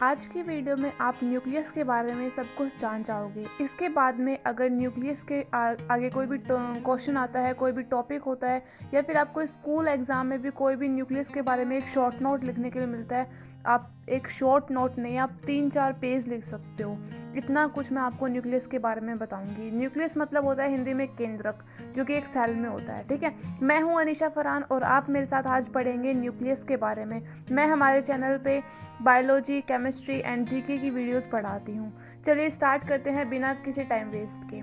आज की वीडियो में आप न्यूक्लियस के बारे में सब कुछ जान जाओगे। इसके बाद में अगर न्यूक्लियस के आगे कोई भी क्वेश्चन आता है, कोई भी टॉपिक होता है, या फिर आपको स्कूल एग्ज़ाम में भी कोई भी न्यूक्लियस के बारे में एक शॉर्ट नोट लिखने के लिए मिलता है, आप एक शॉर्ट नोट नहीं, आप 3-4 पेज लिख सकते हो। इतना कुछ मैं आपको न्यूक्लियस के बारे में बताऊंगी। न्यूक्लियस मतलब होता है हिंदी में केंद्रक, जो कि एक सेल में होता है। ठीक है, मैं हूँ अनीशा फरहान और आप मेरे साथ आज पढ़ेंगे न्यूक्लियस के बारे में। मैं हमारे चैनल पे बायोलॉजी, केमिस्ट्री एंड जीके की वीडियोस पढ़ाती हूँ। चलिए स्टार्ट करते हैं बिना किसी टाइम वेस्ट के।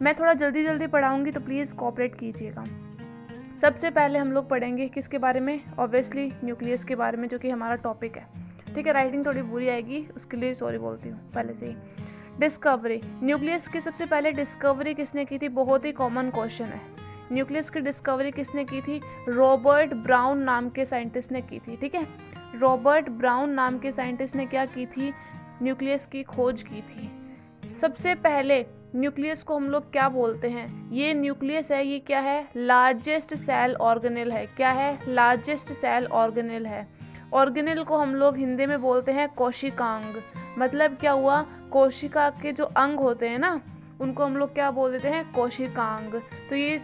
मैं थोड़ा जल्दी जल्दी पढ़ाऊँगी तो प्लीज़ कोऑपरेट कीजिएगा। सबसे पहले हम लोग पढ़ेंगे किसके बारे में, ऑब्वियसली न्यूक्लियस के बारे में, जो कि हमारा टॉपिक है। ठीक है, राइटिंग थोड़ी बुरी आएगी, उसके लिए सॉरी बोलती हूँ पहले से ही। डिस्कवरी, न्यूक्लियस की सबसे पहले डिस्कवरी किसने की थी? बहुत ही कॉमन क्वेश्चन है। न्यूक्लियस की डिस्कवरी किसने की थी? रॉबर्ट ब्राउन नाम के साइंटिस्ट ने की थी। ठीक है, रॉबर्ट ब्राउन नाम के साइंटिस्ट ने क्या की थी? न्यूक्लियस की खोज की थी। सबसे पहले न्यूक्लियस को हम लोग क्या बोलते हैं? ये न्यूक्लियस है, ये क्या है? लार्जेस्ट सेल ऑर्गेनेल है। क्या है? लार्जेस्ट सेल ऑर्गेनेल है। ऑर्गेनेल को हम लोग हिंदी में बोलते हैं कोशिकांग। मतलब क्या हुआ? कोशिका के जो अंग होते हैं ना, उनको हम लोग क्या बोल देते हैं? कोशिकांग। तो ये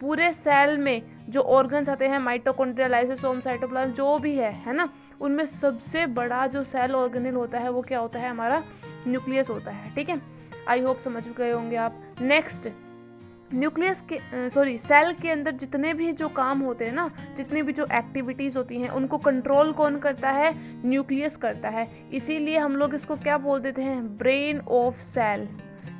पूरे सेल में जो ऑर्गन्स आते हैं, माइटोकॉन्ड्रिया, लाइसोसोम, साइटोप्लाज्म, जो भी है ना, उनमें सबसे बड़ा जो सेल ऑर्गेनेल होता है वो क्या होता है? हमारा न्यूक्लियस होता है। ठीक है, आई होप समझ गए होंगे आप। नेक्स्ट, न्यूक्लियस के सेल के अंदर जितने भी जो काम होते हैं ना, जितनी भी जो एक्टिविटीज़ होती हैं, उनको कंट्रोल कौन करता है? न्यूक्लियस करता है। इसीलिए हम लोग इसको क्या बोल देते हैं? Brain of cell.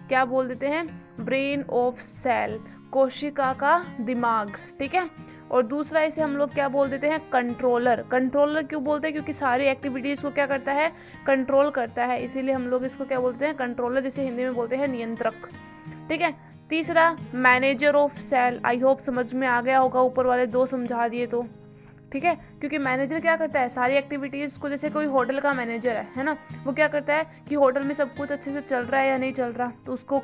क्या बोल देते हैं? ब्रेन ऑफ सेल, कोशिका का दिमाग। ठीक है, और दूसरा इसे हम लोग क्या बोल देते हैं? कंट्रोलर। कंट्रोलर क्यों बोलते हैं? क्योंकि सारी एक्टिविटीज़ को क्या करता है? कंट्रोल करता है, इसीलिए हम लोग इसको क्या बोलते हैं? कंट्रोलर, जिसे हिंदी में बोलते हैं नियंत्रक। ठीक है, तीसरा manager of cell. I hope समझ में आ गया होगा, ऊपर वाले दो समझा दिए तो। ठीक है, क्योंकि मैनेजर क्या करता है? सारी एक्टिविटीज़ को, जैसे कोई होटल का मैनेजर है ना, वो क्या करता है कि होटल में सब कुछ अच्छे से चल रहा है या नहीं चल रहा, तो उसको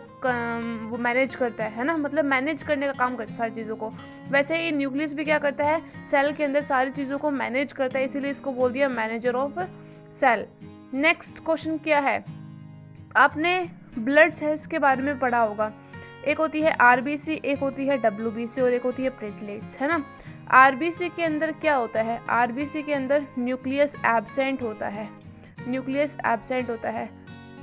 वो मैनेज करता है ना, मतलब मैनेज करने का काम करता है सारी चीज़ों को। वैसे ही न्यूक्लियस भी क्या करता है? सेल के अंदर सारी चीज़ों को मैनेज करता है, इसीलिए इसको बोल दिया manager of cell. Next question क्या है? आपने ब्लड सेल्स के बारे में पढ़ा होगा। एक होती है आरबीसी, एक होती है डब्ल्यूबीसी और एक होती है प्लेटलेट्स, है ना। आरबीसी के अंदर क्या होता है? आरबीसी के अंदर न्यूक्लियस एब्सेंट होता है। न्यूक्लियस एब्सेंट होता है,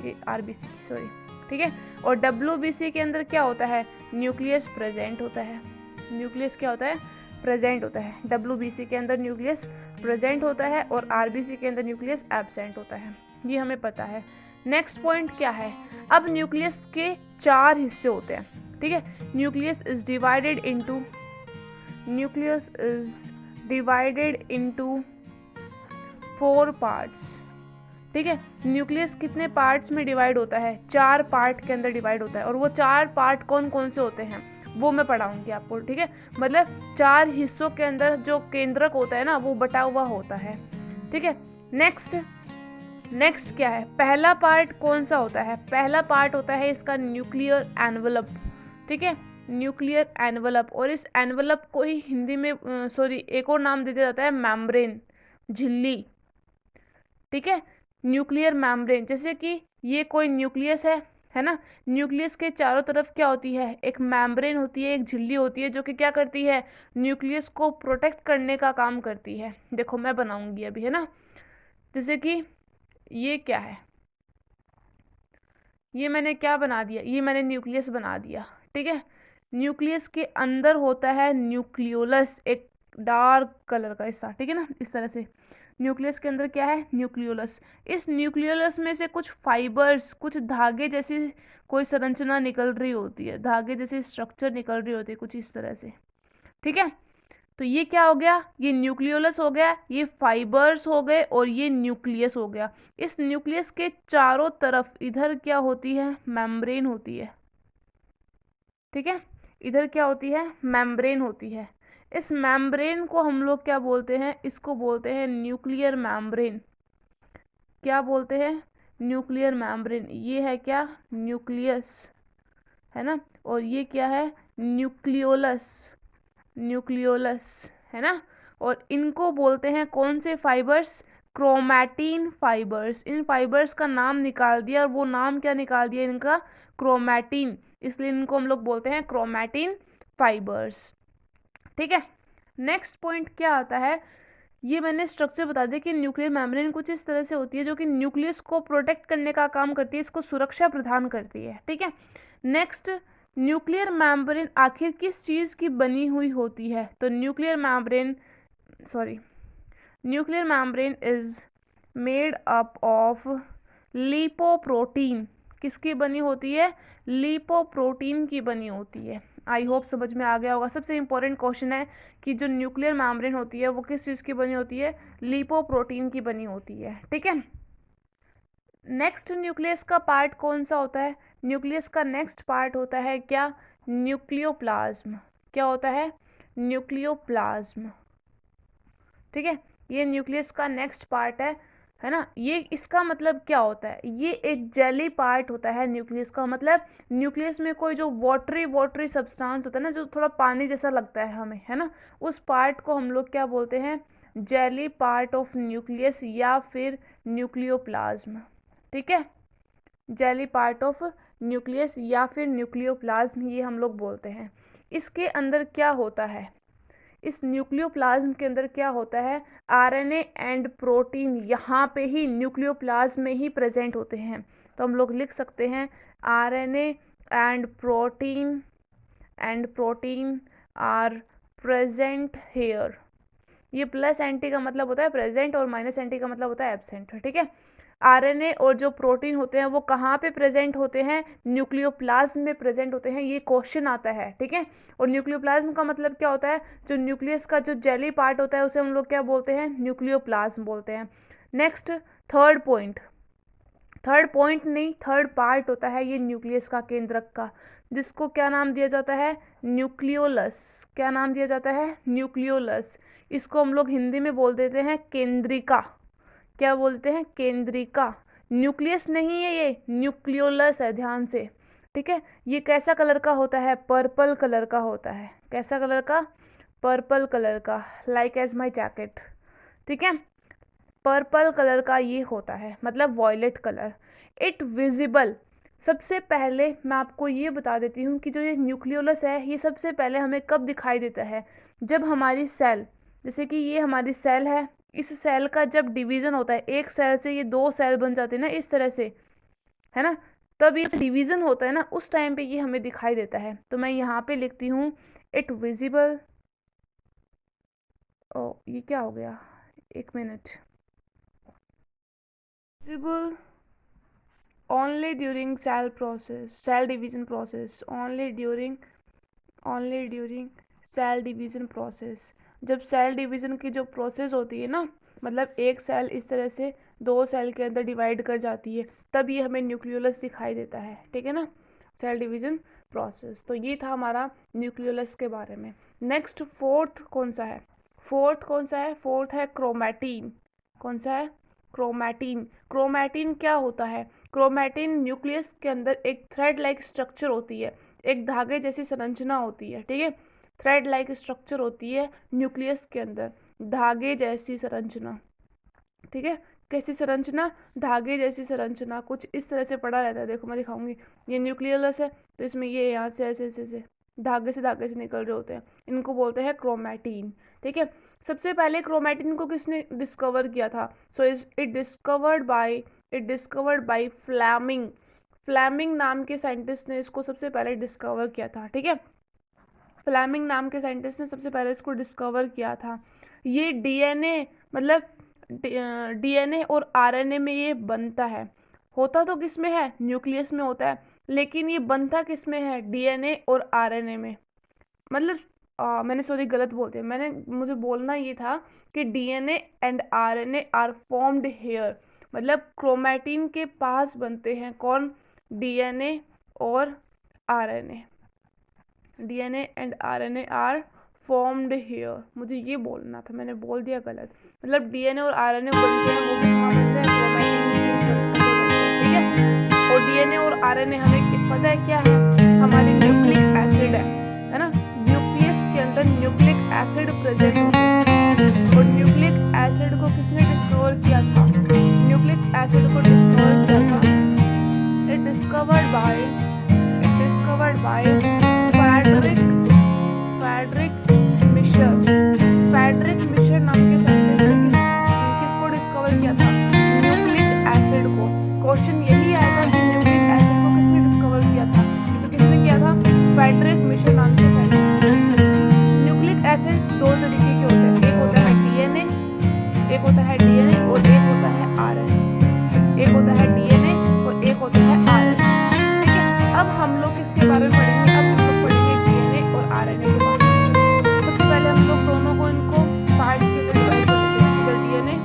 ये आरबीसी, सॉरी। ठीक है, और डब्ल्यूबीसी के अंदर क्या होता है? न्यूक्लियस प्रेजेंट होता है। न्यूक्लियस क्या होता है? प्रेजेंट होता है। डब्ल्यूबीसी के अंदर न्यूक्लियस प्रेजेंट होता है और आरबीसी के अंदर न्यूक्लियस एब्सेंट होता है, ये हमें पता है। नेक्स्ट पॉइंट क्या है? अब न्यूक्लियस के 4 हिस्से होते हैं। ठीक है, nucleus is divided into 4 parts. ठीक है, न्यूक्लियस कितने पार्ट्स में डिवाइड होता है? 4 पार्ट के अंदर डिवाइड होता है, और वो 4 पार्ट कौन कौन से होते हैं वो मैं पढ़ाऊंगी आपको। ठीक है, मतलब 4 हिस्सों के अंदर जो केंद्रक होता है ना, वो बटा हुआ होता है। ठीक है, नेक्स्ट क्या है? पहला पार्ट कौन सा होता है? पहला पार्ट होता है इसका न्यूक्लियर एनवलप। ठीक है, न्यूक्लियर एनवलप, और इस एनवलप को ही हिंदी में एक और नाम दे दिया जाता है मेम्ब्रेन, झिल्ली। ठीक है, न्यूक्लियर मेम्ब्रेन। जैसे कि ये कोई न्यूक्लियस है ना, न्यूक्लियस के चारों तरफ क्या होती है? एक मेम्ब्रेन होती है, एक झिल्ली होती है, जो कि क्या करती है? न्यूक्लियस को प्रोटेक्ट करने का काम करती है। देखो मैं बनाऊंगी अभी, है ना। जैसे कि ये क्या है? ये मैंने क्या बना दिया? ये मैंने न्यूक्लियस बना दिया। ठीक है, न्यूक्लियस के अंदर होता है न्यूक्लियोलस, एक डार्क कलर का हिस्सा। ठीक है ना, इस तरह से न्यूक्लियस के अंदर क्या है? न्यूक्लियोलस। इस न्यूक्लियोलस में से कुछ फाइबर्स, कुछ धागे जैसी कोई संरचना निकल रही होती है, धागे जैसी स्ट्रक्चर निकल रही होती है कुछ इस तरह से। ठीक है, तो ये क्या हो गया? ये न्यूक्लियोलस हो गया, ये फाइबर्स हो गए, और ये न्यूक्लियस हो गया। इस न्यूक्लियस के चारों तरफ इधर क्या होती है? मेम्ब्रेन होती है। ठीक है, इधर क्या होती है? मेम्ब्रेन होती है। इस मेम्ब्रेन को हम लोग क्या बोलते हैं? इसको बोलते हैं न्यूक्लियर मेम्ब्रेन। क्या बोलते हैं? Nuclear membrane. ये है क्या? न्यूक्लियस, है ना, और ये क्या है? न्यूक्लियोलस। न्यूक्लियोलस, है ना। और इनको बोलते हैं कौन से फाइबर्स? Chromatin fibres. इन फाइबर्स का नाम निकाल दिया, और वो नाम क्या निकाल दिया इनका? क्रोमैटिन। इसलिए इनको हम लोग बोलते हैं क्रोमैटिन फाइबर्स। ठीक है, नेक्स्ट पॉइंट क्या आता है, ये मैंने स्ट्रक्चर बता दिया कि न्यूक्लियर मेम्ब्रेन कुछ इस तरह से होती है जो कि न्यूक्लियस को प्रोटेक्ट करने का काम करती है, इसको सुरक्षा प्रदान करती है। ठीक है, नेक्स्ट, न्यूक्लियर मेम्ब्रेन आखिर किस चीज़ की बनी हुई होती है? तो nuclear membrane is made up of lipoprotein. किसकी बनी होती है? लिपोप्रोटीन की बनी होती है। आई होप समझ में आ गया होगा। सबसे इंपॉर्टेंट क्वेश्चन है कि जो न्यूक्लियर मेम्ब्रेन होती है वो किस चीज़ की बनी होती है? लिपोप्रोटीन की बनी होती है। ठीक है, नेक्स्ट न्यूक्लियस का पार्ट कौन सा होता है? न्यूक्लियस का नेक्स्ट पार्ट होता है क्या? न्यूक्लियोप्लाज्म। क्या होता है? न्यूक्लियोप्लाज्म। ठीक है, ये न्यूक्लियस का नेक्स्ट पार्ट है ना। ये इसका मतलब क्या होता है? ये एक जेली पार्ट होता है न्यूक्लियस का। मतलब न्यूक्लियस में कोई जो वाटरी सब्सटेंस होता है ना, जो थोड़ा पानी जैसा लगता है हमें, है ना, उस पार्ट को हम लोग क्या बोलते हैं? जेली पार्ट ऑफ न्यूक्लियस या फिर न्यूक्लियोप्लाज्म। ठीक है, जेली पार्ट ऑफ न्यूक्लियस या फिर न्यूक्लियोप्लाज्म, ये हम लोग बोलते हैं। इसके अंदर क्या होता है? इस न्यूक्लियोप्लाज्म के अंदर क्या होता है? आरएनए एंड प्रोटीन यहाँ पे ही न्यूक्लियोप्लाज्म में ही प्रेजेंट होते हैं। तो हम लोग लिख सकते हैं RNA and protein are present here. ये प्लस एंटी का मतलब होता है प्रेजेंट और माइनस एंटी का मतलब होता है एब्सेंट। ठीक है, आरएनए और जो प्रोटीन होते हैं वो कहाँ पे प्रेजेंट होते हैं? न्यूक्लियोप्लाज्म में प्रेजेंट होते हैं। ये क्वेश्चन आता है। ठीक है, और न्यूक्लियोप्लाज्म का मतलब क्या होता है? जो न्यूक्लियस का जो जेली पार्ट होता है उसे हम लोग क्या बोलते हैं? न्यूक्लियोप्लाज्म बोलते हैं। नेक्स्ट, थर्ड पॉइंट नहीं, थर्ड पार्ट होता है ये न्यूक्लियस का, केंद्रक का, जिसको क्या नाम दिया जाता है? न्यूक्लियोलस। क्या नाम दिया जाता है? न्यूक्लियोलस। इसको हम लोग हिंदी में बोल देते हैं केंद्रिका। क्या बोलते हैं? केंद्रिका। न्यूक्लियस नहीं है ये, न्यूक्लियोलस है, ध्यान से। ठीक है, ये कैसा कलर का होता है? पर्पल कलर का होता है। कैसा कलर का? पर्पल कलर का, लाइक एज माई जैकेट। ठीक है, पर्पल कलर का ये होता है, मतलब वॉयलेट कलर। It visible. सबसे पहले मैं आपको ये बता देती हूँ कि जो ये न्यूक्लियोलस है ये सबसे पहले हमें कब दिखाई देता है? जब हमारी सेल, जैसे कि ये हमारी सेल है, इस सेल का जब डिवीज़न होता है, एक सेल से ये दो सेल बन जाते हैं ना इस तरह से, है ना, तब ये डिवीज़न होता है ना, उस टाइम पे ये हमें दिखाई देता है। तो मैं यहाँ पे लिखती हूँ इट विजिबल। ओ ये क्या हो गया, एक minute. Visible only during cell division process, only during cell division process. जब सेल डिवीज़न की जो प्रोसेस होती है ना, मतलब एक सेल इस तरह से दो सेल के अंदर डिवाइड कर जाती है, तब ये हमें न्यूक्लियोलस दिखाई देता है। ठीक है ना, सेल डिवीज़न प्रोसेस। तो ये था हमारा न्यूक्लियोलस के बारे में। नेक्स्ट, फोर्थ कौन सा है? फोर्थ है क्रोमैटिन। कौन सा है? क्रोमैटिन। क्रोमैटिन क्या होता है? क्रोमैटिन न्यूक्लियस के अंदर एक थ्रेड लाइक स्ट्रक्चर होती है, एक धागे जैसी संरचना होती है। ठीक है, थ्रेड लाइक स्ट्रक्चर होती है न्यूक्लियस के अंदर, धागे जैसी संरचना। ठीक है, कैसी संरचना? धागे जैसी संरचना, कुछ इस तरह से पड़ा रहता है। देखो मैं दिखाऊंगी, ये न्यूक्लियोलस है, तो इसमें ये यहाँ से ऐसे ऐसे धागे से निकल रहे होते हैं, इनको बोलते हैं क्रोमैटिन। ठीक है, सबसे पहले क्रोमैटिन को किसने डिस्कवर किया था? So it discovered by Fleming नाम के साइंटिस्ट ने इसको सबसे पहले डिस्कवर किया था। ठीक है, फ्लेमिंग नाम के साइंटिस्ट ने सबसे पहले इसको डिस्कवर किया था। ये डीएनए, मतलब डीएनए और आरएनए में ये बनता है। होता तो किस में है? न्यूक्लियस में होता है, लेकिन ये बनता किस में है? डीएनए और आरएनए में। मतलब मैंने सॉरी गलत बोल दिया, मुझे बोलना ये था कि DNA and RNA are formed here. मतलब क्रोमैटिन के पास बनते हैं कौन? डीएनए और RNA. DNA and RNA are formed here, मुझे ये बोलना था, मैंने बोल दिया गलत। मतलब डीएनए और आरएनए बनते हैं, वो भी कहाँ बनते हैं? क्रोमैटिन के बनते हैं। ठीक है, और डीएनए और आरएनए हमें पता है क्या है? हमारी न्यूक्लिक एसिड है ना, न्यूक्लियस के अंदर न्यूक्लिक एसिड प्रेजेंट होते हैं। और न्यूक्लिक एसिड को किसने डिस्कवर किया था? न्यूक्लिक एसिड को डिस्कवर किया था? It discovered by Friedrich Miescher. Friedrich Miescher नाम के साइंटिस्ट ने किसको डिस्कवर किया था? न्यूक्लिक एसिड को। क्वेश्चन यही आएगा कि न्यूक्लिक एसिड को किसने डिस्कवर किया था? तो किसने किया था? फ्रेडरिक मिशर नाम के साइंटिस्ट ने। न्यूक्लिक एसिड दो तरीके के होते हैं, एक होता है डीएनए और एक होता है आरएनए। एक होता है डीएनए और एक होता है आरएनए। ठीक है, अब हम लोग किसके बारे में पढ़ेंगे? अब हम लोग पढ़ेंगे डीएनए और आरएनए के बारे में। सबसे पहले हम लोग दोनों को इनको पार्ट्स के अंदर डिवाइड कर देते हैं, इधर डीएनए।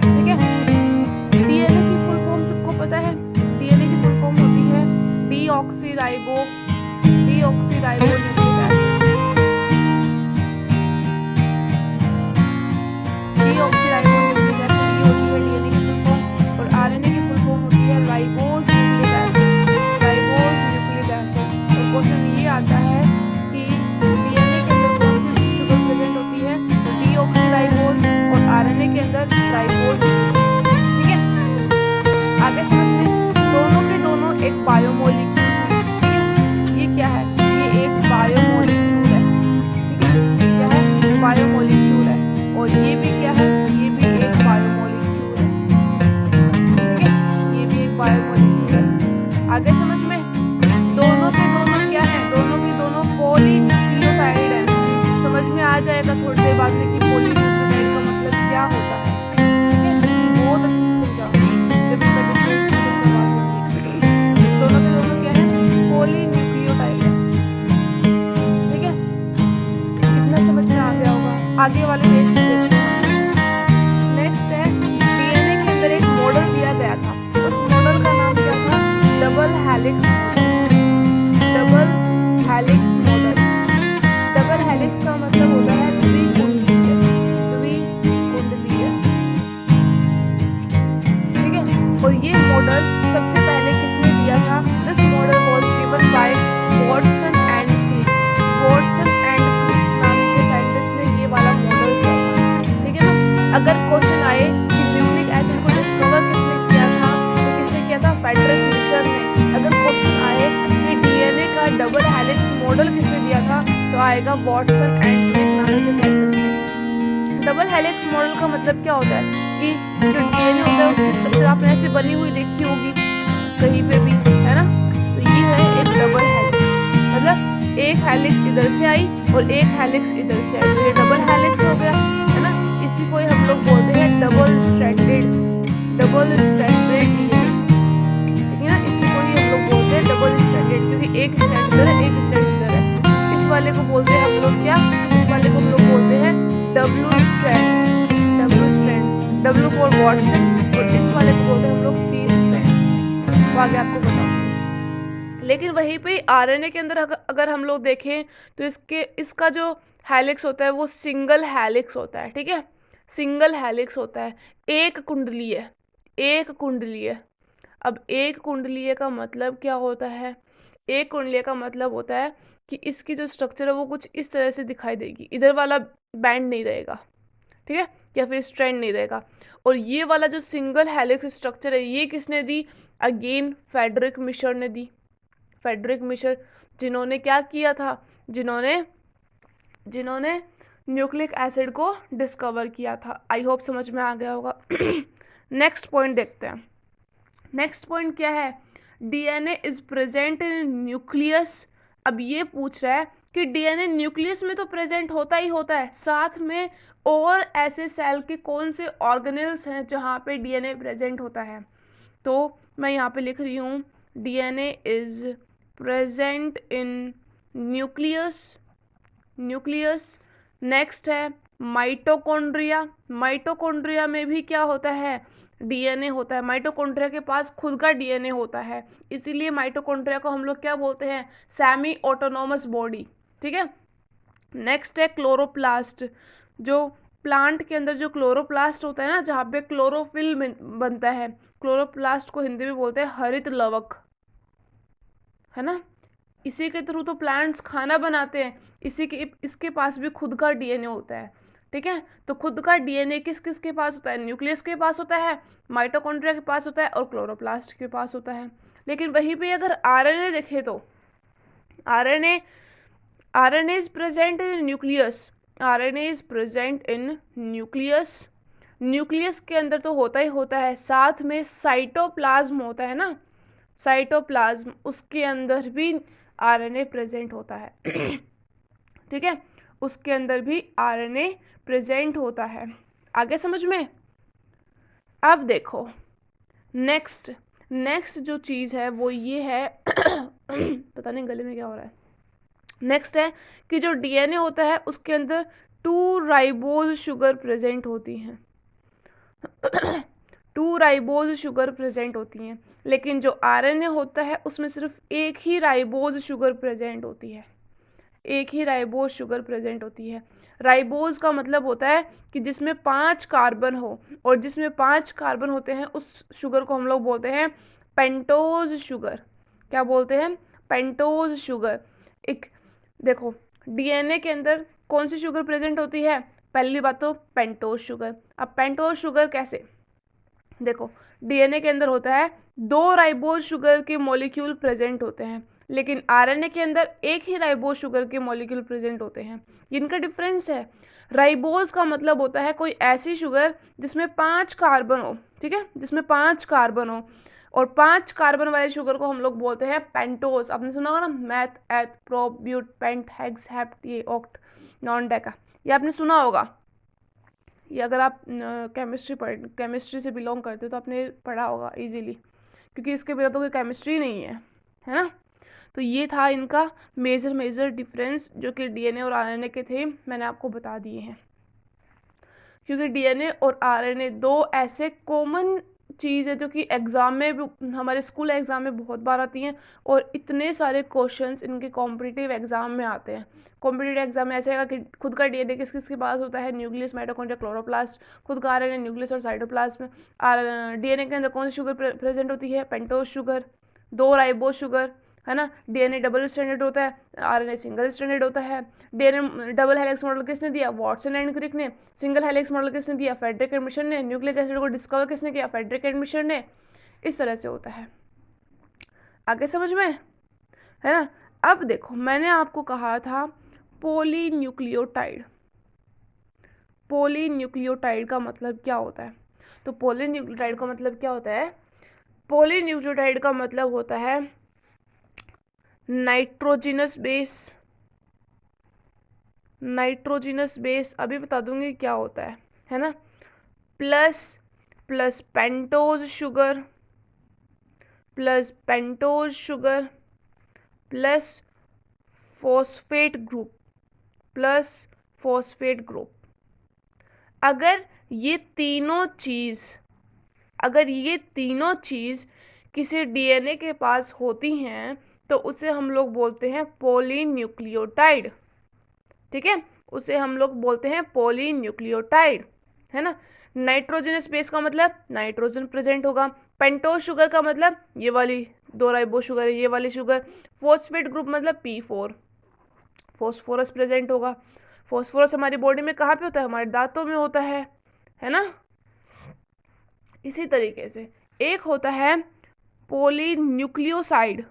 ठीक है, डीएनए की फुल फॉर्म सबको पता है। डीएनए की फुल फॉर्म होती है deoxyribo nucleic acid. Deoxyribo nucleic acid ये होती है डीएनए की फुल फॉर्म। और आरएनए की फुल फॉर्म होती है राइबोज न्यूक्लिक एसिड। और क्वेश्चन ये आता है कि डीएनए के अंदर कौन सी शुगर प्रेजेंट होती है? डीऑक्सीराइबोज और आरएनए के अंदर राइबोज। ठीक है, आगे समझते हैं। दोनों के दोनों एक बायोमोलिक्यूल है। ये क्या है? ये एक बायोमोलिक्यूल है। ठीक है, क्या है? बायोमोलिक्यूल है। और ये भी क्या है? ये भी एक बायोमोलिक्यूल है। ठीक है, ये भी एक बायोमोलिक्यूल है। आगे समझ में, दोनों के दोनों क्या है? दोनों के दोनों पॉलीन्यूक्लियोटाइड है। समझ में आ जाएगा थोड़ी देर बाद में कि पॉलीन्यूक्लियोटाइड का मतलब क्या होता है। ठीक है, बहुत अच्छे से समझाऊंगी जब इसका डिफरेंस करवाऊंगी। दोनों के दोनों क्या है? पॉलीन्यूक्लियोटाइड है। ठीक है, कितना समझ में आ गया होगा? आगे वाले पेज पे देखते हैं। नेक्स्ट है, डीएनए के अंदर एक मॉडल दिया गया था। उस मॉडल का नाम क्या था? Double helix model. Double helix का मतलब होता है द्विकुंडलीय। ठीक है, और ये मॉडल सबसे पहले किसने दिया था? This model was given by Watson and Crick नाम के साइंटिस्ट ने ये वाला मॉडल दिया था। ठीक है ना, अगर क्वेश्चन आए कि न्यूक्लिक एसिड को डिस्कवर किसने किया था, तो किसने किया था? फ्रेडरिक मिशर ने। अगर क्वेश्चन आए कि डीएनए का डबल हेलिक्स मॉडल किसने दिया था, तो आएगा वॉटसन एंड क्रिक नाम के साइंटिस्ट ने। डबल हेलिक्स मॉडल का मतलब क्या होता है कि जो डीएनए होता है उसकी स्ट्रक्चर आपने ऐसे बनी हुई देखी होगी कहीं पे भी, है ना? तो ये है एक डबल हेलिक्स, मतलब एक हेलिक्स इधर से आई और एक हेलिक्स इधर से आई, तो ये डबल हेलिक्स हो गया, है ना? इसी को हम लोग बोलते हैं डबल स्ट्रैंडेड डीएनए। ठीक है ना, इसी को ही हम लोग बोलते हैं डबल स्ट्रैंडेड, क्योंकि एक स्ट्रैंड इधर है, एक स्ट्रैंड इधर है। इस वाले को बोलते हैं हम लोग क्या? इस वाले को हम लोग बोलते हैं W strand, W for Watson. और इस वाले को बोलते हैं हम लोग सी स्ट्रैंड। वो आगे आपको बताऊंगी। लेकिन वहीं पे आरएनए के अंदर अगर हम लोग देखें तो इसका जो हेलिक्स होता है वो सिंगल हेलिक्स होता है। ठीक है, सिंगल हेलिक्स होता है, एक कुंडलीय। अब एक कुंडलीय का मतलब क्या होता है? एक कुंडलीय का मतलब होता है कि इसकी जो स्ट्रक्चर है वो कुछ इस तरह से दिखाई देगी, इधर वाला बैंड नहीं रहेगा। ठीक है, या फिर स्ट्रैंड नहीं रहेगा। और ये वाला जो सिंगल हेलिक्स स्ट्रक्चर है ये किसने दी? अगेन फ्रेडरिक मिशर ने दी। फ्रेडरिक मिशर, जिन्होंने क्या किया था? जिन्होंने न्यूक्लिक एसिड को डिस्कवर किया था। आई होप समझ में आ गया होगा। नेक्स्ट पॉइंट देखते हैं। नेक्स्ट पॉइंट क्या है? DNA is present in nucleus. अब ये पूछ रहा है कि डीएनए न्यूक्लियस में तो प्रेजेंट होता ही होता है, साथ में और ऐसे सेल के कौन से ऑर्गेनेल्स हैं जहाँ पे डीएनए प्रेजेंट होता है? तो मैं यहाँ पे लिख रही हूँ DNA is present in nucleus. Next है माइटोकॉन्ड्रिया। माइटोकॉन्ड्रिया में भी क्या होता है? डीएनए होता है। माइटोकॉन्ड्रिया के पास खुद का डीएनए होता है, इसीलिए माइटोकॉन्ड्रिया को हम लोग क्या बोलते हैं? Semi autonomous body. ठीक है, नेक्स्ट है क्लोरोप्लास्ट। जो प्लांट के अंदर जो क्लोरोप्लास्ट होता है ना, जहाँ पे क्लोरोफिल बनता है, क्लोरोप्लास्ट को हिंदी में बोलते हैं हरित लवक, है ना? इसी के थ्रू तो प्लांट्स खाना बनाते हैं, इसके पास भी खुद का डीएनए होता है। ठीक है। तो खुद का डीएनए किस किस के पास होता है, न्यूक्लियस के पास होता है, माइटोकॉन्ड्रिया के पास होता है और क्लोरोप्लास्ट के पास होता है। लेकिन वहीं पे अगर आरएनए देखें तो RNA RNA is present in nucleus, RNA is present in nucleus, nucleus के अंदर तो होता ही होता है, साथ में साइटोप्लाज्म होता है ना, साइटोप्लाज्म उसके अंदर भी आरएनए प्रेजेंट होता है ठीक है, उसके अंदर भी आरएनए प्रेजेंट होता है। आगे समझ में। अब देखो नेक्स्ट जो चीज़ है वो ये है पता नहीं गले में क्या हो रहा है। नेक्स्ट है कि जो डीएनए होता है उसके अंदर 2 राइबोज शुगर प्रेजेंट होती हैं 2 राइबोज शुगर प्रेजेंट होती हैं, लेकिन जो आरएनए होता है उसमें सिर्फ एक ही राइबोज शुगर प्रेजेंट होती है, एक ही राइबोज शुगर प्रेजेंट होती है। राइबोज का मतलब होता है कि जिसमें 5 कार्बन हो, और जिसमें 5 कार्बन होते हैं उस शुगर को हम लोग बोलते हैं पेंटोज शुगर। क्या बोलते हैं? Pentose sugar. एक देखो डीएनए के अंदर कौन सी शुगर प्रेजेंट होती है? पहली बात तो पेंटोज शुगर। अब पेंटोज शुगर कैसे? देखो डीएनए के अंदर होता है 2 राइबोज शुगर के मॉलिक्यूल प्रेजेंट होते हैं, लेकिन आरएनए के अंदर एक ही राइबोज शुगर के मॉलिक्यूल प्रेजेंट होते हैं। इनका डिफरेंस है। राइबोज का मतलब होता है कोई ऐसी शुगर जिसमें 5 कार्बन हो, ठीक है, जिसमें 5 कार्बन हो, और 5 कार्बन वाले शुगर को हम लोग बोलते हैं पेंटोज। आपने सुना होगा ना, meth, eth, prop, but, pent, hex, hept, ये ऑक्ट, नॉन डेका, ये आपने सुना होगा। ये अगर आप केमिस्ट्री से बिलोंग करते हो तो आपने पढ़ा होगा इजीली, क्योंकि इसके बिना तो कोई केमिस्ट्री नहीं है ना। तो ये था इनका मेजर डिफरेंस जो कि डीएनए और आरएनए के थे, मैंने आपको बता दिए हैं। क्योंकि डीएनए और आरएनए 2 ऐसे कॉमन चीज़ है जो कि एग्ज़ाम में भी, हमारे स्कूल एग्ज़ाम में बहुत बार आती हैं, और इतने सारे क्वेश्चंस इनके कॉम्पिटिटिव एग्ज़ाम में आते हैं। कॉम्पिटिटिव एग्जाम में ऐसे है कि खुद का डीएनए किस किस के पास होता है? Nucleus, mitochondria, chloroplast. खुद का आरएनए न्यूक्लियस और साइटोप्लाज्म। डीएनए के अंदर कौन सी शुगर प्रेजेंट होती है? Pentose sugar. 2 राइबोज शुगर, है ना। डीएनए डबल स्टैंडर्ड होता है, आरएनए सिंगल स्टैंडर्ड होता है। डीएनए डबल हेलिक्स मॉडल किसने दिया? वाटसन एंड क्रिक ने। सिंगल हेलिक्स मॉडल किसने दिया? फ्रेडरिक एंड मिशन ने। न्यूक्लिक एसिड को डिस्कवर किसने किया? फ्रेडरिक एंड मिशन ने। इस तरह से होता है। आगे समझ में है ना। अब देखो मैंने आपको कहा था पॉलीन्यूक्लियोटाइड। पॉलीन्यूक्लियोटाइड का मतलब क्या होता है? तो पॉलीन्यूक्लियोटाइड का मतलब क्या होता है? पॉलीन्यूक्लियोटाइड का मतलब होता है नाइट्रोजिनस बेस। नाइट्रोजिनस बेस अभी बता दूंगी क्या होता है ना। Plus pentose sugar, plus pentose sugar, plus phosphate group, plus phosphate group. अगर ये तीनों चीज़ किसी डीएनए के पास होती हैं तो उसे हम लोग बोलते हैं पॉलीन्यूक्लियोटाइड, ठीक है, उसे हम लोग बोलते हैं पॉलीन्यूक्लियोटाइड, है ना। नाइट्रोजनस बेस का मतलब नाइट्रोजन प्रेजेंट होगा। पेंटोज शुगर का मतलब ये वाली 2 राइबोज शुगर है, ये वाली शुगर। फॉस्फेट ग्रुप मतलब P4, फॉस्फोरस प्रेजेंट होगा। फॉस्फोरस हमारी बॉडी में कहाँ पे होता है? हमारे दांतों में होता है ना। इसी तरीके से एक होता है पॉलीन्यूक्लियोसाइड।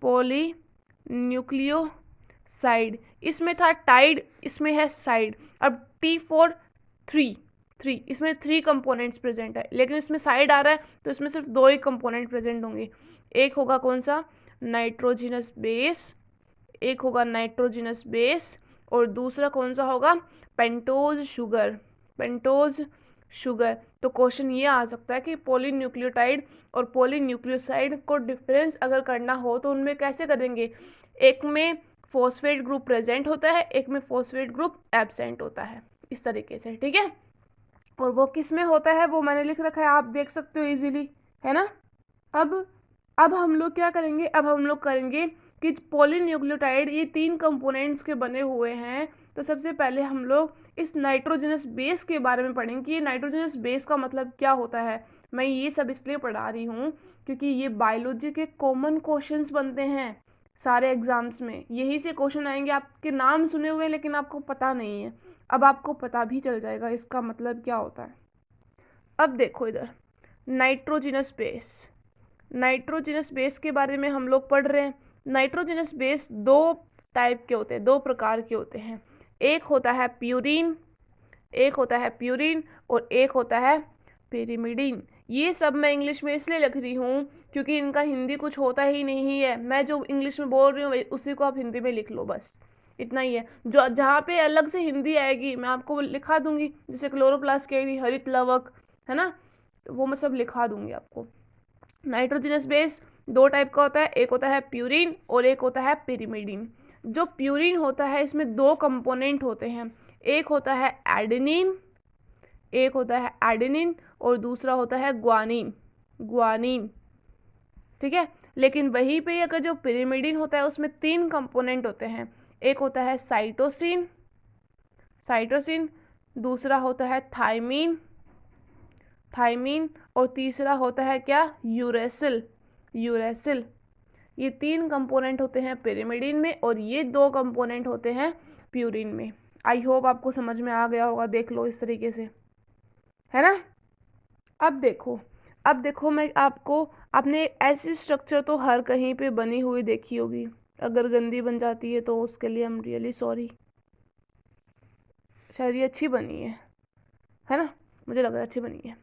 पॉलीन्यूक्लियोसाइड, इसमें था टाइड, इसमें है साइड। अब T4 3 इसमें 3 कंपोनेंट्स प्रेजेंट है, लेकिन इसमें साइड आ रहा है तो इसमें सिर्फ 2 ही कंपोनेंट प्रेजेंट होंगे। एक होगा कौन सा? Nitrogenous base. एक होगा नाइट्रोजिनस बेस और दूसरा कौन सा होगा? Pentose sugar. Pentose sugar. तो क्वेश्चन ये आ सकता है कि पॉलीन्यूक्लियोटाइड और पॉलीन्यूक्लियोसाइड को डिफरेंस अगर करना हो तो उनमें कैसे करेंगे? एक में फॉस्फेट ग्रुप प्रेजेंट होता है, एक में फॉस्फेट ग्रुप एब्सेंट होता है, इस तरीके से, ठीक है। और वो किस में होता है वो मैंने लिख रखा है, आप देख सकते हो इजीली, है ना। अब हम लोग क्या करेंगे? अब हम लोग करेंगे कि पॉलीन्यूक्लियोटाइड ये 3 कंपोनेंट्स के बने हुए हैं, तो सबसे पहले हम लोग इस नाइट्रोजनस बेस के बारे में पढ़ेंगे कि ये नाइट्रोजनस बेस का मतलब क्या होता है। मैं ये सब इसलिए पढ़ा रही हूँ क्योंकि ये बायोलॉजी के कॉमन क्वेश्चंस बनते हैं सारे एग्जाम्स में। यही से क्वेश्चन आएंगे, आपके नाम सुने हुए हैं लेकिन आपको पता नहीं है, अब आपको पता भी चल जाएगा इसका मतलब क्या होता है। अब देखो इधर, नाइट्रोजिनस बेस। नाइट्रोजिनस बेस के बारे में हम लोग पढ़ रहे हैं। नाइट्रोजिनस बेस दो टाइप के होते हैं, दो प्रकार के होते हैं। एक होता है प्यूरिन, एक होता है प्यूरिन और एक होता है पिरिमिडिन। ये सब मैं इंग्लिश में इसलिए लिख रही हूँ क्योंकि इनका हिंदी कुछ होता ही नहीं है। मैं जो इंग्लिश में बोल रही हूँ उसी को आप हिंदी में लिख लो, बस इतना ही है। जो जहाँ पे अलग से हिंदी आएगी मैं आपको लिखा दूंगी, जैसे क्लोरोप्लास्ट की आई थी, हरित लवक, है ना, वो मैं सब लिखा दूंगी आपको। नाइट्रोजनस बेस दो टाइप का होता है, एक होता है प्यूरिन और एक होता है पिरिमिडिन। जो प्यूरिन होता है इसमें दो कंपोनेंट होते हैं, एक होता है एडेनिन, एक होता है एडेनिन और दूसरा होता है ग्वानिन, ग्वानिन, ठीक है। लेकिन वहीं पे अगर जो पिरिमिडिन होता है उसमें तीन कंपोनेंट होते हैं, एक होता है साइटोसिन, साइटोसिन, दूसरा होता है थाइमीन, थाइमीन और तीसरा होता है क्या, यूरेसिल, यूरेसिल। ये तीन कंपोनेंट होते हैं पिरिमिडिन में और ये दो कंपोनेंट होते हैं प्यूरिन में। आई होप आपको समझ में आ गया होगा, देख लो इस तरीके से, है ना। अब देखो, अब देखो मैं आपको, आपने ऐसी स्ट्रक्चर तो हर कहीं पे बनी हुई देखी होगी, अगर गंदी बन जाती है तो उसके लिए आई एम रियली सॉरी। शायद ये अच्छी बनी है ना, मुझे लग रहा है अच्छी बनी है।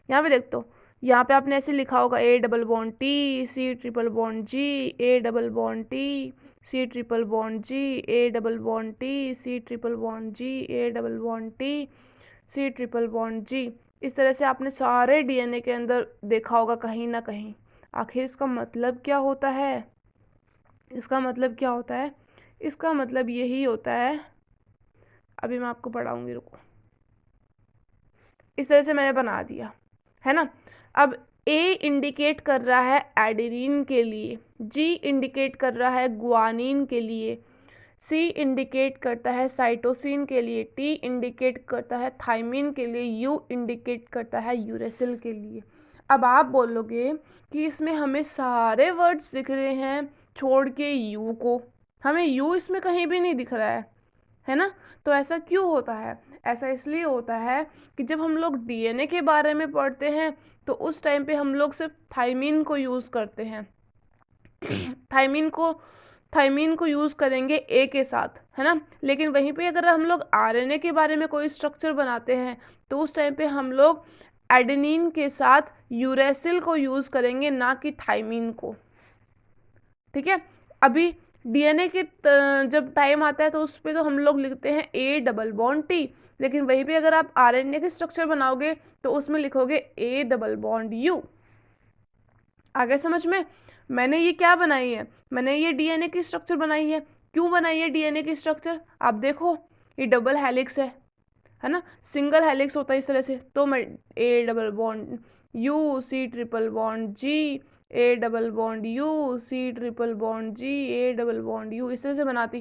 यहाँ पे देख तो, यहाँ पे आपने ऐसे लिखा होगा A double bond T C triple bond G, A double bond T C triple bond G, A double bond T C triple bond G, A double bond T C triple bond G. इस तरह से आपने सारे DNA के अंदर देखा होगा कहीं ना कहीं। आखिर इसका मतलब क्या होता है, इसका मतलब क्या होता है, इसका मतलब यही होता है, अभी मैं आपको पढ़ाऊंगी, रुको। इस तरह से मैंने बना दिया, है ना। अब ए इंडिकेट कर रहा है एडेनिन के लिए, जी इंडिकेट कर रहा है ग्वानिन के लिए, सी इंडिकेट करता है साइटोसिन के लिए, टी इंडिकेट करता है थाइमिन के लिए, यू इंडिकेट करता है यूरेसिल के लिए। अब आप बोलोगे कि इसमें हमें सारे वर्ड्स दिख रहे हैं छोड़ के यू को, हमें यू इसमें कहीं भी नहीं दिख रहा है ना। तो ऐसा क्यों होता है, ऐसा इसलिए होता है कि जब हम लोग डीएनए के बारे में पढ़ते हैं तो उस टाइम पे हम लोग सिर्फ थाइमिन को यूज़ करते हैं। थाइमिन को यूज़ करेंगे ए के साथ, है ना। लेकिन वहीं पे अगर हम लोग आरएनए के बारे में कोई स्ट्रक्चर बनाते हैं तो उस टाइम पे हम लोग एडेनिन के साथ यूरेसिल को यूज़ करेंगे, ना कि थाइमिन को, ठीक है। अभी डीएनए के जब टाइम आता है तो उस पर तो हम लोग लिखते हैं ए डबल बॉन्ड टी, लेकिन वहीं पे अगर आप आरएनए के स्ट्रक्चर बनाओगे तो उसमें लिखोगे ए डबल बॉन्ड यू। आगे समझ में। मैंने ये क्या बनाई है, मैंने ये डीएनए की स्ट्रक्चर बनाई है। क्यों बनाई है डीएनए की स्ट्रक्चर, आप देखो ये डबल हेलिक्स है ना, सिंगल हेलिक्स होता है इस तरह से, तो मैं A double bond U C triple bond G, A double bond U C triple bond G, A double bond U, इस तरह से बनाती,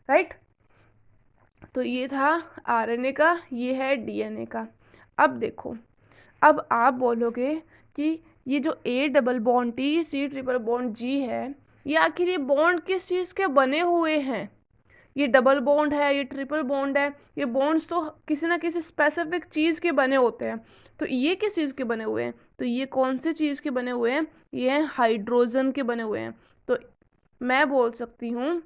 राइट। तो ये था आरएनए का, ये है डीएनए का। अब देखो, अब आप बोलोगे कि ये जो A double bond T C triple bond G है, ये आखिर ये बॉन्ड किस चीज़ के बने हुए हैं, ये डबल बॉन्ड है, ये ट्रिपल बॉन्ड है, ये बॉन्ड्स तो किसी ना किसी स्पेसिफिक चीज़ के बने होते हैं। तो ये किस चीज़ के बने हुए हैं, तो ये कौन से चीज़ के बने हुए हैं, ये हैं हाइड्रोजन के बने हुए हैं। तो मैं बोल सकती हूँ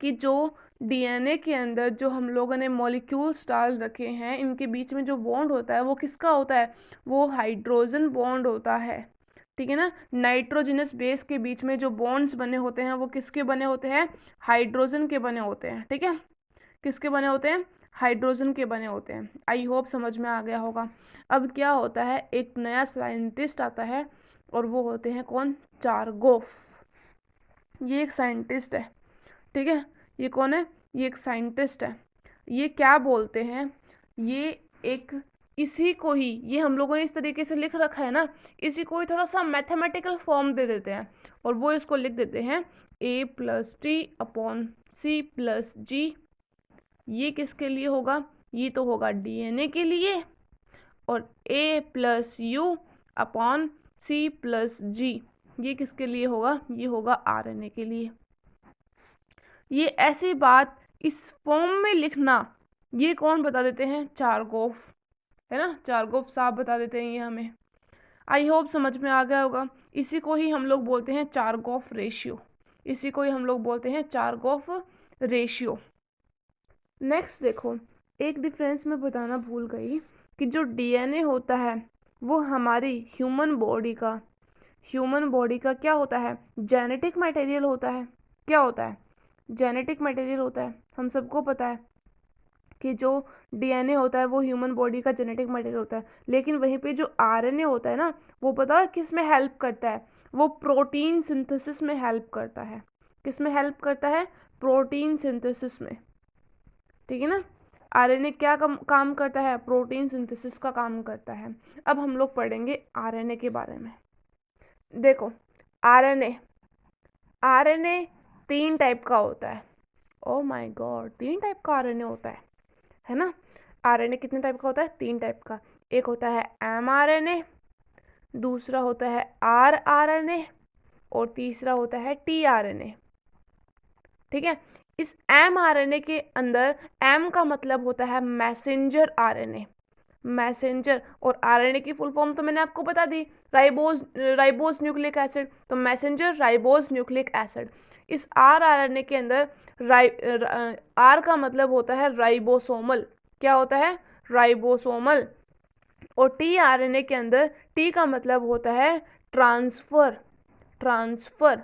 कि जो डीएनए के अंदर जो हम लोगों ने मॉलिक्यूल्स डाल रखे हैं, इनके बीच में जो बॉन्ड होता है वो किसका होता है, वो हाइड्रोजन बॉन्ड होता है, ठीक है ना। नाइट्रोजनस बेस के बीच में जो बॉन्ड्स बने होते हैं वो किसके बने होते हैं, हाइड्रोजन के बने होते हैं, ठीक है। किसके बने होते हैं, हाइड्रोजन के बने होते हैं। आई होप समझ में आ गया होगा। अब क्या होता है, एक नया साइंटिस्ट आता है और वो होते हैं कौन, चारगोफ। ये एक साइंटिस्ट है, ठीक है। ये कौन है, ये एक साइंटिस्ट है। ये क्या बोलते हैं, ये एक, इसी को ही, ये हम लोगों ने इस तरीके से लिख रखा है ना, इसी को ही थोड़ा सा मैथमेटिकल फॉर्म दे देते हैं और वो इसको लिख देते हैं A plus T upon C plus G. ये किसके लिए होगा, ये तो होगा डीएनए के लिए, और A plus U upon C plus G ये किसके लिए होगा, ये होगा आरएनए के लिए। ये ऐसी बात इस फॉर्म में लिखना ये कौन बता देते हैं? चारकोफ, है ना, चारकोफ साहब बता देते हैं ये हमें। आई होप समझ में आ गया होगा। इसी को ही हम लोग बोलते हैं चारकोफ रेशियो, इसी को ही हम लोग बोलते हैं चारकोफ रेशियो। नेक्स्ट देखो, एक डिफरेंस मैं बताना भूल गई कि जो डीएनए होता है वो हमारी ह्यूमन बॉडी का क्या होता है? जेनेटिक मटेरियल होता है। क्या होता है? जेनेटिक मटेरियल होता है। हम सबको पता है कि जो डीएनए होता है वो ह्यूमन बॉडी का जेनेटिक मटेरियल होता है। लेकिन वहीं पे जो आरएनए होता है ना, वो पता है किस में हेल्प करता है? वो प्रोटीन सिंथेसिस में हेल्प करता है। किस में हेल्प करता है? प्रोटीन सिंथेसिस में। ठीक है ना। आरएनए क्या काम करता है? प्रोटीन सिंथेसिस का काम करता है। अब हम लोग पढ़ेंगे आरएनए के बारे में। देखो, आरएनए आरएनए 3 टाइप का होता है। ओ माय गॉड, 3 टाइप का आरएनए होता है ना। आरएनए कितने टाइप का होता है? 3 टाइप का। एक होता है एमआरएनए, दूसरा होता है आरआरएनए और तीसरा होता है टीआरएनए। ठीक है। इस एमआरएनए के अंदर एम का मतलब होता है मैसेंजर आरएनए, मैसेंजर। और आरएनए की फुल फॉर्म तो मैंने आपको बता दी, राइबोज न्यूक्लिक एसिड, तो मैसेंजर राइबोज न्यूक्लिक एसिड। इस आरआरएनए के अंदर आर का मतलब होता है राइबोसोमल। क्या होता है? राइबोसोमल। और टीआरएनए के अंदर टी का मतलब होता है ट्रांसफर।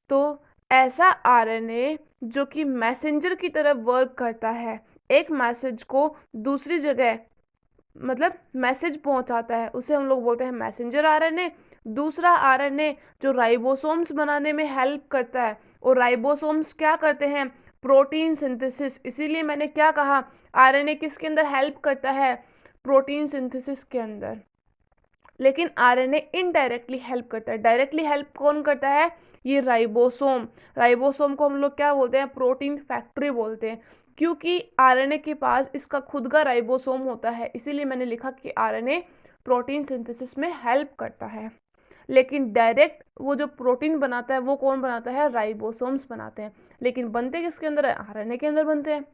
तो ऐसा आरएनए जो कि मैसेंजर की तरह वर्क करता है, एक मैसेज को दूसरी जगह मतलब मैसेज पहुंचाता है, उसे हम लोग बोलते हैं मैसेंजर आरएनए। दूसरा आरएनए जो राइबोसोम्स बनाने में हेल्प करता है, और राइबोसोम्स क्या करते हैं? Protein synthesis. इसीलिए मैंने क्या कहा, आरएनए किसके अंदर हेल्प करता है? प्रोटीन सिंथेसिस के अंदर। लेकिन आरएनए इनडायरेक्टली हेल्प करता है। डायरेक्टली हेल्प कौन करता है? ये राइबोसोम। राइबोसोम को हम लोग क्या बोलते हैं? प्रोटीन फैक्ट्री बोलते हैं, क्योंकि आरएनए के पास इसका खुद का राइबोसोम होता है। इसीलिए मैंने लिखा कि आरएनए प्रोटीन सिंथेसिस में हेल्प करता है। लेकिन डायरेक्ट वो जो प्रोटीन बनाता है वो कौन बनाता है? राइबोसोम्स बनाते हैं। लेकिन बनते किसके अंदर है? आरएनए के अंदर बनते हैं।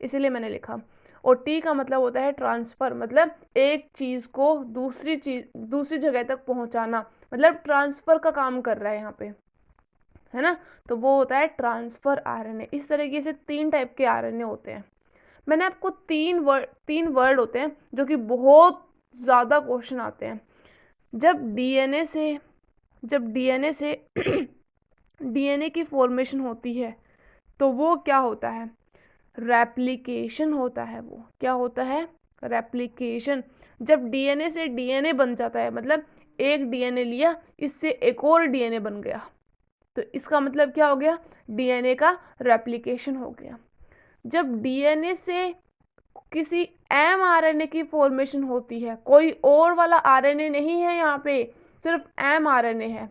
इसीलिए मैंने लिखा। और टी का मतलब होता है ट्रांसफर, मतलब एक चीज को दूसरी जगह तक पहुंचाना, मतलब ट्रांसफर का काम कर रहा है यहाँ पे, है ना। तो वो होता है ट्रांसफर आरएनए। इस तरीके से 3 टाइप के आरएनए होते हैं। मैंने आपको 3 वर्ड होते हैं जो कि बहुत ज्यादा क्वेश्चन आते हैं। जब डीएनए से डीएनए की फॉर्मेशन होती है तो वो क्या होता है? रेप्लिकेशन होता है। वो क्या होता है? रेप्लिकेशन। जब डीएनए से डीएनए बन जाता है, मतलब एक डीएनए लिया, इससे एक और डीएनए बन गया, तो इसका मतलब क्या हो गया? डीएनए का रेप्लिकेशन हो गया। जब डीएनए से किसी एमआरएनए की फॉर्मेशन होती है, कोई और वाला आरएनए नहीं है यहाँ पे, सिर्फ एमआरएनए है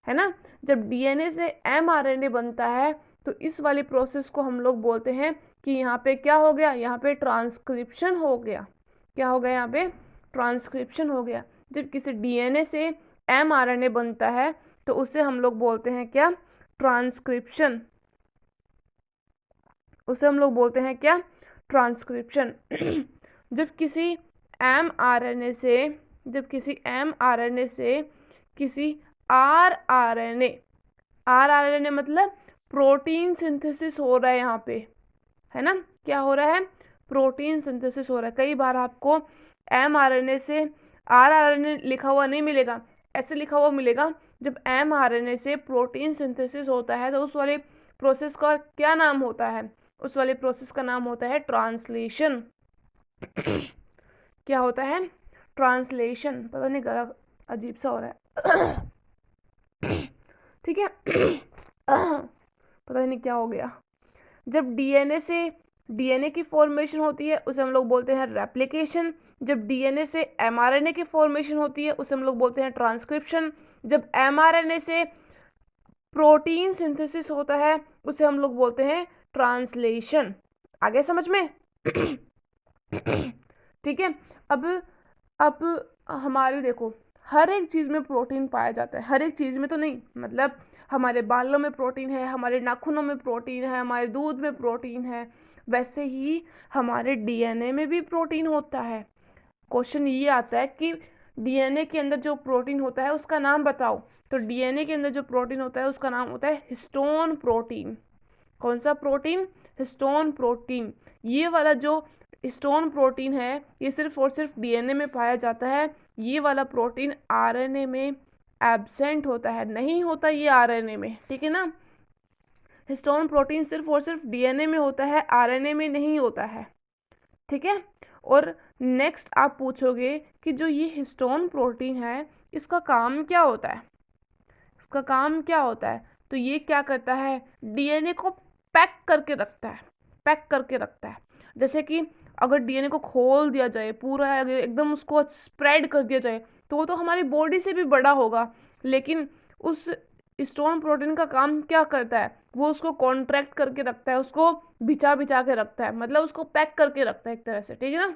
ना। जब डीएनए से एमआरएनए बनता है तो इस वाली प्रोसेस को हम लोग बोलते हैं कि यहाँ पे क्या हो गया? यहाँ पे ट्रांसक्रिप्शन हो गया। क्या हो गया? यहाँ पे ट्रांसक्रिप्शन हो गया। जब किसी डीएनए से एमआरएनए बनता है तो उसे हम लोग बोलते हैं क्या? ट्रांसक्रिप्शन। उसे हम लोग बोलते हैं क्या? ट्रांसक्रिप्शन। जब किसी एमआरएनए से किसी आरआरएनए मतलब प्रोटीन सिंथेसिस हो रहा है यहाँ पे, है ना। क्या हो रहा है? प्रोटीन सिंथेसिस हो रहा है। कई बार आपको एमआरएनए से आरआरएनए लिखा हुआ नहीं मिलेगा, ऐसे लिखा हुआ मिलेगा। जब एमआरएनए से प्रोटीन सिंथेसिस होता है तो उस वाले प्रोसेस का क्या नाम होता है? उस वाले प्रोसेस का नाम होता है ट्रांसलेशन। क्या होता है? ट्रांसलेशन। पता नहीं गला अजीब सा हो रहा है। ठीक है। पता नहीं क्या हो गया। जब डीएनए की फॉर्मेशन होती है उसे हम लोग बोलते हैं रेप्लिकेशन। जब डीएनए से एमआरएनए की फॉर्मेशन होती है उसे हम लोग बोलते हैं ट्रांसक्रिप्शन। जब एमआरएनए से प्रोटीन सिंथेसिस होता है उसे हम लोग बोलते हैं ट्रांसलेशन। आगे समझ में? ठीक है। अब हमारे देखो, हर एक चीज़ में प्रोटीन पाया जाता है। हर एक चीज़ में तो नहीं, मतलब हमारे बालों में प्रोटीन है, हमारे नाखूनों में प्रोटीन है, हमारे दूध में प्रोटीन है, वैसे ही हमारे डीएनए में भी प्रोटीन होता है। क्वेश्चन ये आता है कि डीएनए के अंदर जो प्रोटीन होता है उसका नाम बताओ। तो डीएनए के अंदर जो प्रोटीन होता है उसका नाम होता है हिस्टोन प्रोटीन। कौन सा प्रोटीन? Histone protein. ये वाला जो हिस्टोन प्रोटीन है ये सिर्फ और सिर्फ डीएनए में पाया जाता है। ये वाला प्रोटीन आरएनए में एब्सेंट होता है, नहीं होता ये आरएनए में, ठीक है ना। हिस्टोन प्रोटीन सिर्फ और सिर्फ डीएनए में होता है, आरएनए में नहीं होता है, ठीक है। और नेक्स्ट आप पूछोगे कि जो ये हिस्टोन प्रोटीन है इसका काम क्या होता है? इसका काम क्या होता है? तो ये क्या करता है? डीएनए को पैक करके रखता है, पैक करके रखता है। जैसे कि अगर डीएनए को खोल दिया जाए पूरा, अगर एकदम उसको स्प्रेड कर दिया जाए तो वो तो हमारी बॉडी से भी बड़ा होगा, लेकिन उस स्टोन प्रोटीन का काम क्या करता है? वो उसको कॉन्ट्रैक्ट करके रखता है, उसको बिछा बिछा के रखता है, मतलब उसको पैक करके रखता है एक तरह से, ठीक है ना।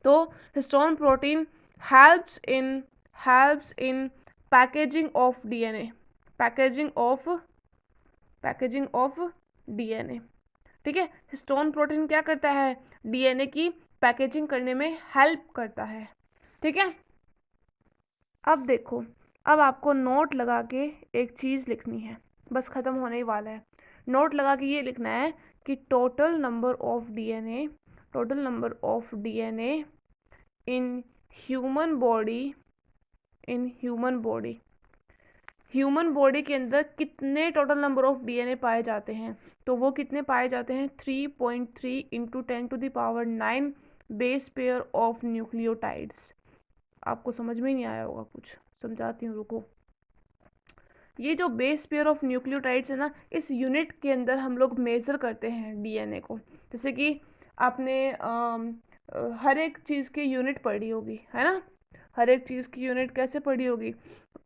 तो histone protein helps in packaging of DNA, packaging of DNA, ठीक है। हिस्टोन प्रोटीन क्या करता है? डीएनए की पैकेजिंग करने में हेल्प करता है, ठीक है। अब देखो, अब आपको नोट लगा के एक चीज़ लिखनी है, बस ख़त्म होने ही वाला है। नोट लगा के ये लिखना है कि total number of DNA in human body के अंदर कितने टोटल नंबर ऑफ डीएनए पाए जाते हैं? तो वो कितने पाए जाते हैं? 3.3 into 10⁹ base pair of nucleotides. आपको समझ में ही नहीं आया होगा कुछ, समझाती हूँ, रुको। ये जो बेस पेयर ऑफ न्यूक्लियोटाइड्स है ना, इस यूनिट के अंदर हम लोग मेज़र करते हैं डीएनए को। जैसे कि आपने हर एक चीज़ की यूनिट पढ़ी होगी, है ना। हर एक चीज़ की यूनिट कैसे पढ़ी होगी?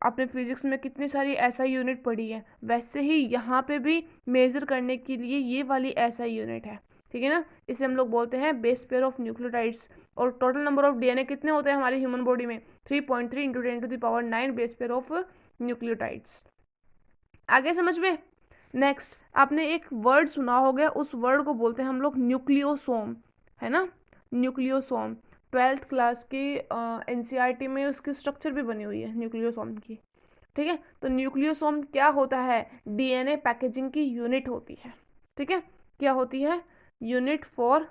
आपने फिजिक्स में कितनी सारी एसआई यूनिट पढ़ी है, वैसे ही यहाँ पे भी मेज़र करने के लिए ये वाली एसआई यूनिट है, ठीक है ना। इसे हम लोग बोलते हैं बेस पेयर ऑफ न्यूक्लियोटाइड्स। और टोटल नंबर ऑफ डीएनए कितने होते हैं हमारी ह्यूमन बॉडी में? 3.3 into 10⁹ base pair of nucleotides. आगे समझ में? नेक्स्ट, आपने एक वर्ड सुना होगा, उस वर्ड को बोलते हैं हम लोग न्यूक्लियोसोम, है ना। न्यूक्लियोसोम 12th क्लास की एनसीईआरटी में उसकी स्ट्रक्चर भी बनी हुई है न्यूक्लियोसोम की, ठीक है। तो न्यूक्लियोसोम क्या होता है? डीएनए पैकेजिंग की यूनिट होती है, ठीक है। क्या होती है? यूनिट फॉर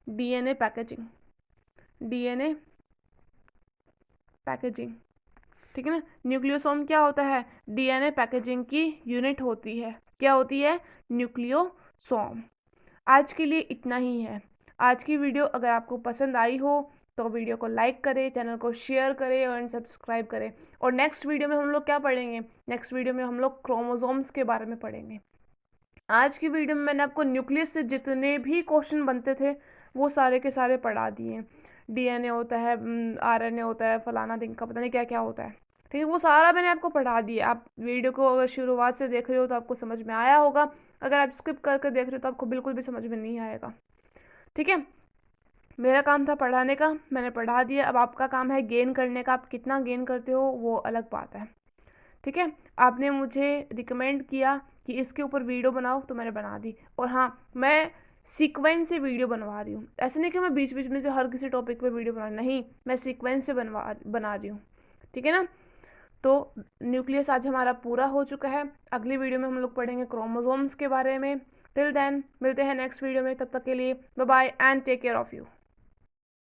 डीएनए पैकेजिंग, ठीक है ना। न्यूक्लियोसोम क्या होता है? डीएनए पैकेजिंग की यूनिट होती है। क्या होती है? न्यूक्लियोसोम। आज के लिए इतना ही है। आज की वीडियो अगर आपको पसंद आई हो तो वीडियो को लाइक करें, चैनल को शेयर करें और सब्सक्राइब करें। और नेक्स्ट वीडियो में हम लोग क्या पढ़ेंगे? नेक्स्ट वीडियो में हम लोग क्रोमोसोम्स के बारे में पढ़ेंगे। आज की वीडियो में मैंने आपको न्यूक्लियस से जितने भी क्वेश्चन बनते थे वो सारे के सारे पढ़ा दिए। डीएनए होता है, आरएनए होता है, फलाना दिन का पता नहीं क्या क्या होता है, ठीक है। वो सारा मैंने आपको पढ़ा दिया। आप वीडियो को अगर शुरुआत से देख रहे हो तो आपको समझ में आया होगा, अगर आप स्किप करके देख रहे हो तो आपको बिल्कुल भी समझ में नहीं आएगा, ठीक है। मेरा काम था पढ़ाने का, मैंने पढ़ा दिया। अब आपका काम है गेन करने का। आप कितना गेन करते हो वो अलग बात है, ठीक है। आपने मुझे रिकमेंड किया कि इसके ऊपर वीडियो बनाओ तो मैंने बना दी। और हाँ, मैं सीक्वेंस से वीडियो बनवा रही हूँ। ऐसे नहीं कि मैं बीच बीच में से हर किसी टॉपिक पे वीडियो बना, नहीं, मैं सीक्वेंस से बना रही हूँ, ठीक है ना। तो न्यूक्लियस आज हमारा पूरा हो चुका है। अगली वीडियो में हम लोग पढ़ेंगे क्रोमोसोम्स के बारे में। टिल देन मिलते हैं नेक्स्ट वीडियो में, तब तक के लिए bye bye and take care of you.